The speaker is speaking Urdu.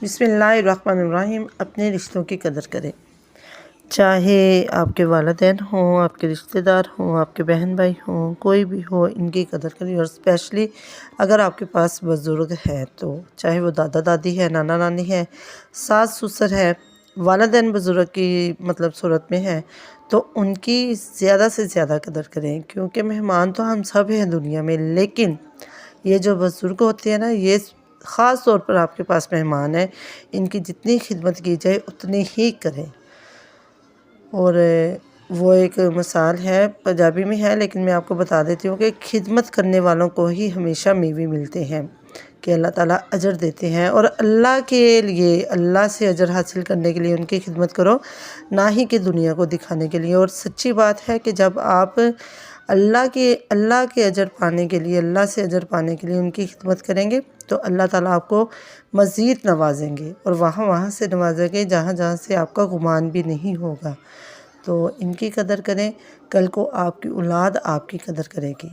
بسم اللہ الرحمن الرحیم۔ اپنے رشتوں کی قدر کریں، چاہے آپ کے والدین ہوں، آپ کے رشتہ دار ہوں، آپ کے بہن بھائی ہوں، کوئی بھی ہو، ان کی قدر کریں۔ اور اسپیشلی اگر آپ کے پاس بزرگ ہے تو چاہے وہ دادا دادی ہے، نانا نانی ہے، ساس سسر ہے، والدین بزرگ کی صورت میں ہے تو ان کی زیادہ سے زیادہ قدر کریں، کیونکہ مہمان تو ہم سب ہیں دنیا میں، لیکن یہ جو بزرگ ہوتے ہیں نا، یہ خاص طور پر آپ کے پاس مہمان ہیں، ان کی جتنی خدمت کی جائے اتنی ہی کریں۔ اور وہ ایک مثال ہے، پنجابی میں ہے لیکن میں آپ کو بتا دیتی ہوں کہ خدمت کرنے والوں کو ہی ہمیشہ میوے ملتے ہیں، کہ اللہ تعالیٰ اجر دیتے ہیں، اور اللہ کے لیے، اللہ سے اجر حاصل کرنے کے لیے ان کی خدمت کرو، نہ ہی کہ دنیا کو دکھانے کے لیے۔ اور سچی بات ہے کہ جب آپ اللہ کے اجر پانے کے لیے، اللہ سے اجر پانے کے لیے ان کی خدمت کریں گے تو اللہ تعالیٰ آپ کو مزید نوازیں گے، اور وہاں سے نوازیں گے جہاں سے آپ کا گمان بھی نہیں ہوگا۔ تو ان کی قدر کریں، کل کو آپ کی اولاد آپ کی قدر کرے گی۔